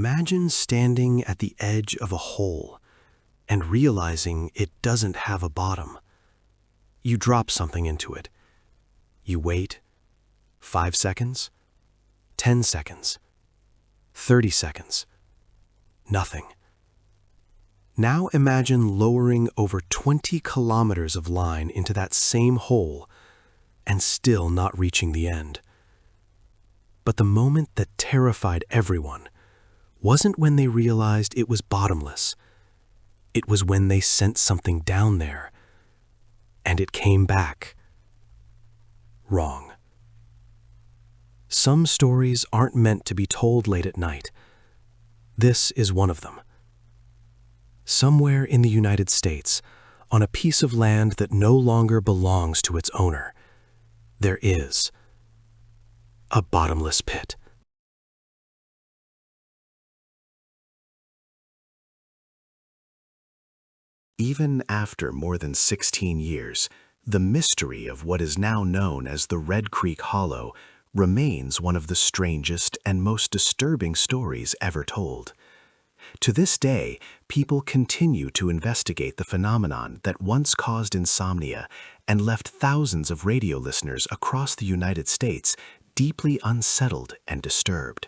Imagine standing at the edge of a hole and realizing it doesn't have a bottom. You drop something into it. You wait 5 seconds, 10 seconds, 30 seconds. Nothing. Now imagine lowering over 20 kilometers of line into that same hole and still not reaching the end. But the moment that terrified everyone wasn't when they realized it was bottomless. It was when they sent something down there, and it came back wrong. Some stories aren't meant to be told late at night. This is one of them. Somewhere in the United States, on a piece of land that no longer belongs to its owner, there is a bottomless pit. Even after more than 16 years, the mystery of what is now known as the Red Creek Hollow remains one of the strangest and most disturbing stories ever told. To this day, people continue to investigate the phenomenon that once caused insomnia and left thousands of radio listeners across the United States deeply unsettled and disturbed.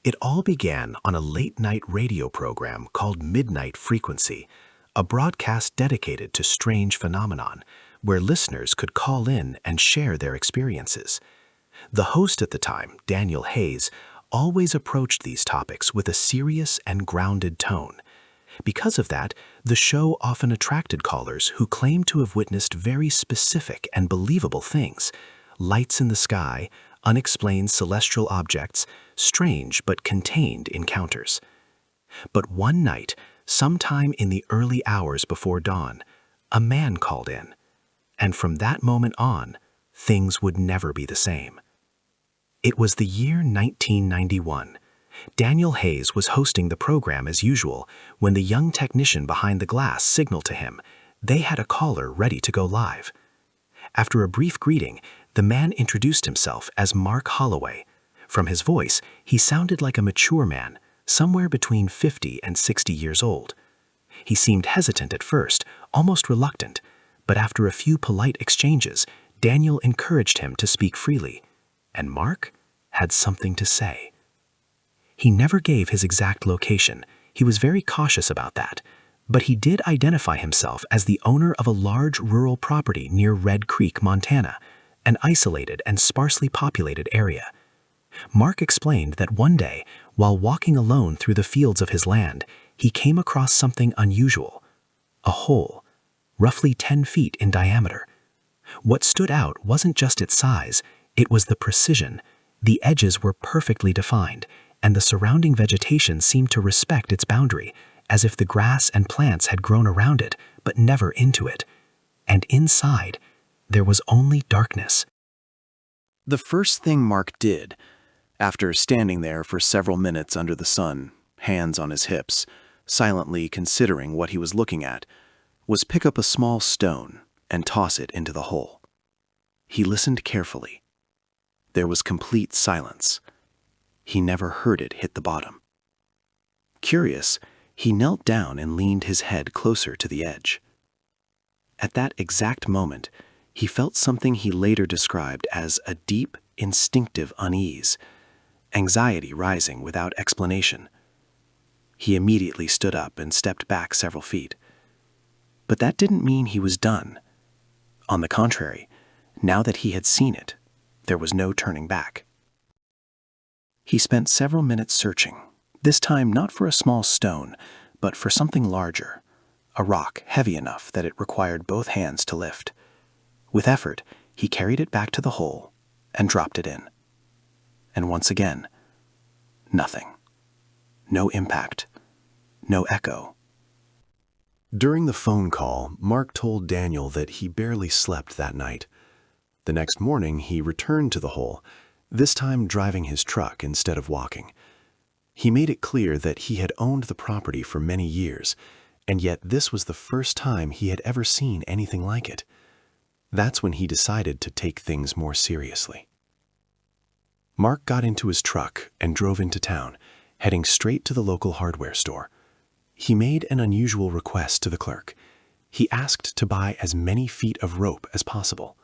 It all began on a late-night radio program called Midnight Frequency, a broadcast dedicated to strange phenomenon, where listeners could call in and share their experiences. The host at the time, Daniel Hayes, always approached these topics with a serious and grounded tone. Because of that, the show often attracted callers who claimed to have witnessed very specific and believable things: lights in the sky, unexplained celestial objects, strange but contained encounters. But one night, sometime in the early hours before dawn, a man called in, and from that moment on, things would never be the same. It was the year 1991. Daniel Hayes was hosting the program as usual when the young technician behind the glass signaled to him they had a caller ready to go live. After a brief greeting, the man introduced himself as Mark Holloway. From his voice, he sounded like a mature man, somewhere between 50 and 60 years old. He seemed hesitant at first, almost reluctant, but after a few polite exchanges, Daniel encouraged him to speak freely, and Mark had something to say. He never gave his exact location. He was very cautious about that, but he did identify himself as the owner of a large rural property near Red Creek, Montana, an isolated and sparsely populated area. Mark explained that one day, while walking alone through the fields of his land, he came across something unusual: a hole, roughly 10 feet in diameter. What stood out wasn't just its size, it was the precision. The edges were perfectly defined, and the surrounding vegetation seemed to respect its boundary, as if the grass and plants had grown around it, but never into it. And inside, there was only darkness. The first thing Mark did, after standing there for several minutes under the sun, hands on his hips, silently considering what he was looking at, was pick up a small stone and toss it into the hole. He listened carefully. There was complete silence. He never heard it hit the bottom. Curious, he knelt down and leaned his head closer to the edge. At that exact moment, he felt something he later described as a deep, instinctive unease, anxiety rising without explanation. He immediately stood up and stepped back several feet. But that didn't mean he was done. On the contrary, now that he had seen it, there was no turning back. He spent several minutes searching, this time not for a small stone, but for something larger, a rock heavy enough that it required both hands to lift. With effort, he carried it back to the hole and dropped it in. And once again, nothing. No impact. No echo. During the phone call, Mark told Daniel that he barely slept that night. The next morning, he returned to the hole, this time driving his truck instead of walking. He made it clear that he had owned the property for many years, and yet this was the first time he had ever seen anything like it. That's when he decided to take things more seriously. Mark got into his truck and drove into town. heading straight to the local hardware store. He made an unusual request to the clerk. He asked to buy as many feet of rope as possible.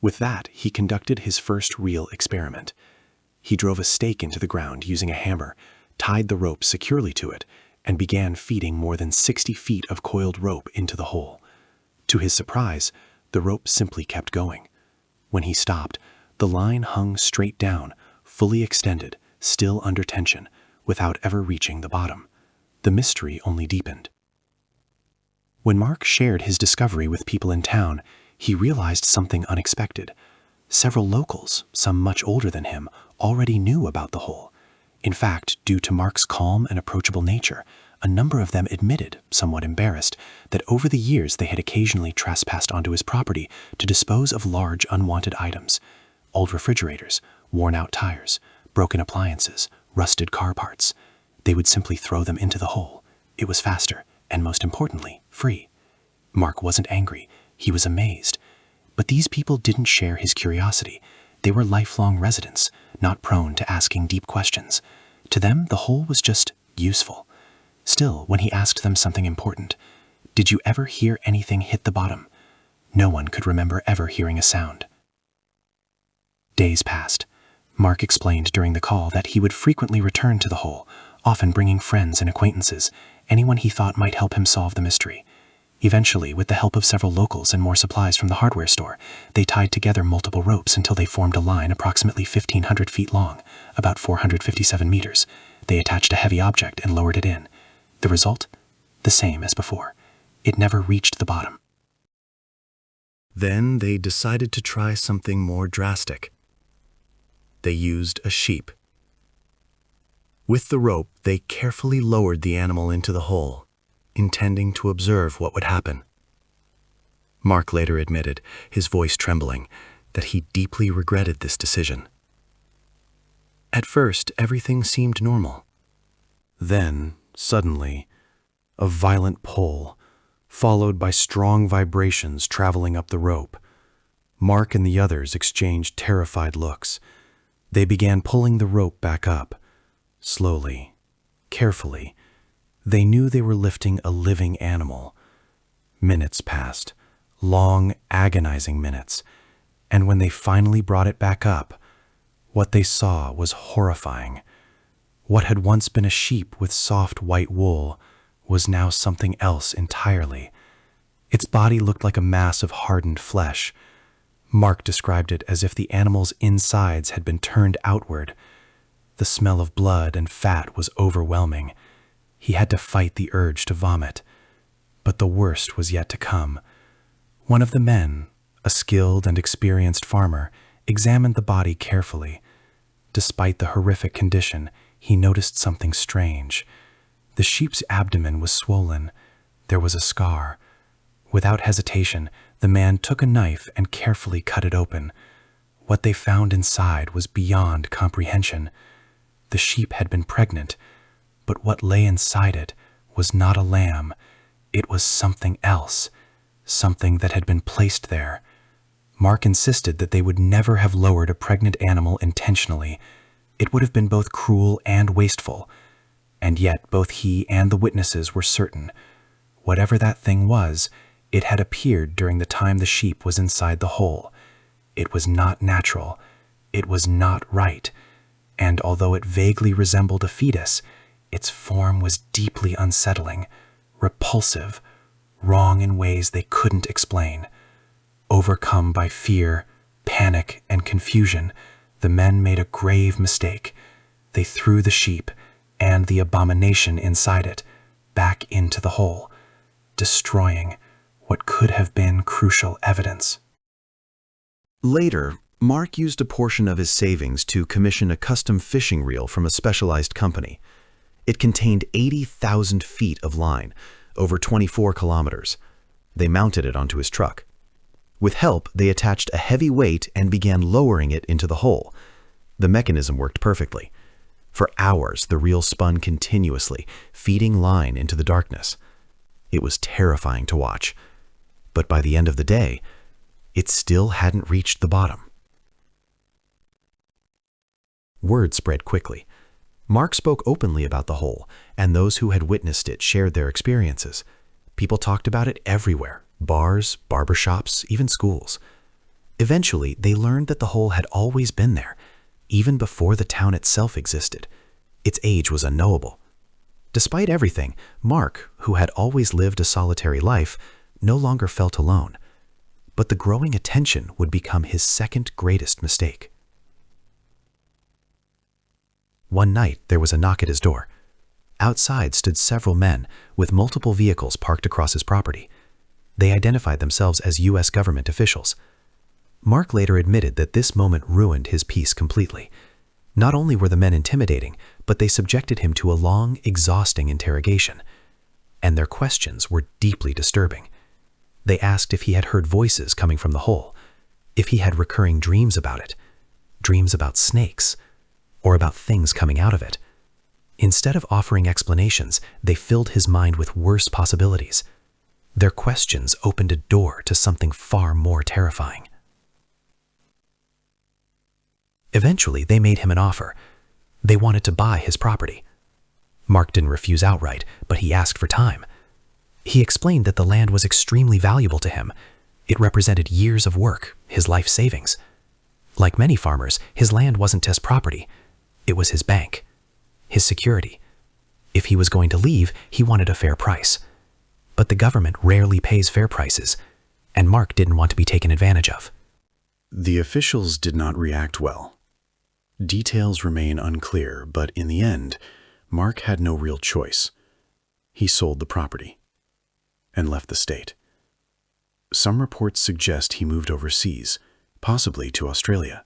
With that, he conducted his first real experiment. He drove a stake into the ground using a hammer, tied the rope securely to it, and began feeding more than 60 feet of coiled rope into the hole. To his surprise, the rope simply kept going. When he stopped, the line hung straight down, fully extended, still under tension, without ever reaching the bottom. The mystery only deepened. When Mark shared his discovery with people in town, he realized something unexpected. Several locals, some much older than him, already knew about the hole. In fact, due to Mark's calm and approachable nature, a number of them admitted, somewhat embarrassed, that over the years they had occasionally trespassed onto his property to dispose of large unwanted items: old refrigerators, worn-out tires, broken appliances, rusted car parts. They would simply throw them into the hole. It was faster, and most importantly, free. Mark wasn't angry. He was amazed. But these people didn't share his curiosity. They were lifelong residents, not prone to asking deep questions. To them, the hole was just useful. Still, when he asked them something important, "Did you ever hear anything hit the bottom?" no one could remember ever hearing a sound. Days passed. Mark explained during the call that he would frequently return to the hole, often bringing friends and acquaintances, anyone he thought might help him solve the mystery. Eventually, with the help of several locals and more supplies from the hardware store, they tied together multiple ropes until they formed a line approximately 1,500 feet long, about 457 meters. They attached a heavy object and lowered it in. The result? The same as before. It never reached the bottom. Then they decided to try something more drastic. They used a sheep. With the rope, they carefully lowered the animal into the hole, intending to observe what would happen. Mark later admitted, his voice trembling, that he deeply regretted this decision. At first, everything seemed normal. Then, suddenly, a violent pull, followed by strong vibrations traveling up the rope. Mark and the others exchanged terrified looks. They began pulling the rope back up. Slowly, carefully. They knew they were lifting a living animal. Minutes passed, long, agonizing minutes, and when they finally brought it back up, what they saw was horrifying. What had once been a sheep with soft white wool was now something else entirely. Its body looked like a mass of hardened flesh. Mark described it as if the animal's insides had been turned outward. The smell of blood and fat was overwhelming. He had to fight the urge to vomit. But the worst was yet to come. One of the men, a skilled and experienced farmer, examined the body carefully. Despite the horrific condition, he noticed something strange. The sheep's abdomen was swollen. There was a scar. Without hesitation, the man took a knife and carefully cut it open. What they found inside was beyond comprehension. The sheep had been pregnant, but what lay inside it was not a lamb. It was something else, something that had been placed there. Mark insisted that they would never have lowered a pregnant animal intentionally. It would have been both cruel and wasteful. And yet both he and the witnesses were certain. Whatever that thing was, it had appeared during the time the sheep was inside the hole. It was not natural. It was not right. And although it vaguely resembled a fetus, its form was deeply unsettling, repulsive, wrong in ways they couldn't explain. Overcome by fear, panic, and confusion, the men made a grave mistake. They threw the sheep and the abomination inside it back into the hole, destroying what could have been crucial evidence. Later, Mark used a portion of his savings to commission a custom fishing reel from a specialized company. It contained 80,000 feet of line, over 24 kilometers. They mounted it onto his truck. With help, they attached a heavy weight and began lowering it into the hole. The mechanism worked perfectly. For hours, the reel spun continuously, feeding line into the darkness. It was terrifying to watch. But by the end of the day, it still hadn't reached the bottom. Word spread quickly. Mark spoke openly about the hole, and those who had witnessed it shared their experiences. People talked about it everywhere: bars, barbershops, even schools. Eventually, they learned that the hole had always been there, even before the town itself existed. Its age was unknowable. Despite everything, Mark, who had always lived a solitary life, no longer felt alone. But the growing attention would become his second greatest mistake. One night, there was a knock at his door. Outside stood several men, with multiple vehicles parked across his property. They identified themselves as U.S. government officials. Mark later admitted that this moment ruined his peace completely. Not only were the men intimidating, but they subjected him to a long, exhausting interrogation. And their questions were deeply disturbing. They asked if he had heard voices coming from the hole, if he had recurring dreams about it, dreams about snakes, or about things coming out of it. Instead of offering explanations, they filled his mind with worse possibilities. Their questions opened a door to something far more terrifying. Eventually, they made him an offer. They wanted to buy his property. Mark didn't refuse outright, but he asked for time. He explained that the land was extremely valuable to him. It represented years of work, his life savings. Like many farmers, his land wasn't his property. It was his bank, his security. If he was going to leave, he wanted a fair price. But the government rarely pays fair prices, and Mark didn't want to be taken advantage of. The officials did not react well. Details remain unclear, but in the end, Mark had no real choice. He sold the property and left the state. Some reports suggest he moved overseas, possibly to Australia.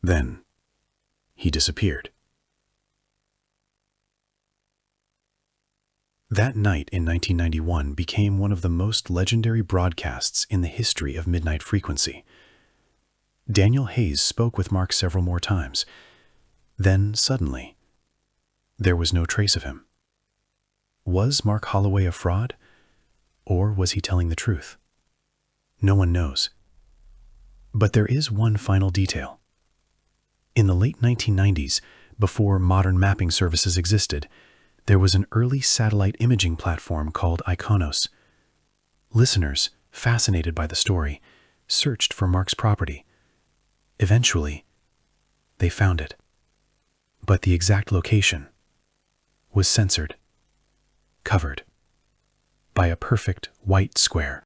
Then, he disappeared. That night in 1991 became one of the most legendary broadcasts in the history of Midnight Frequency. Daniel Hayes spoke with Mark several more times. Then, suddenly, there was no trace of him. Was Mark Holloway a fraud? Or was he telling the truth? No one knows. But there is one final detail. In the late 1990s, before modern mapping services existed, there was an early satellite imaging platform called Iconos. Listeners, fascinated by the story, searched for Mark's property. Eventually, they found it. But the exact location was censored, covered by a perfect white square.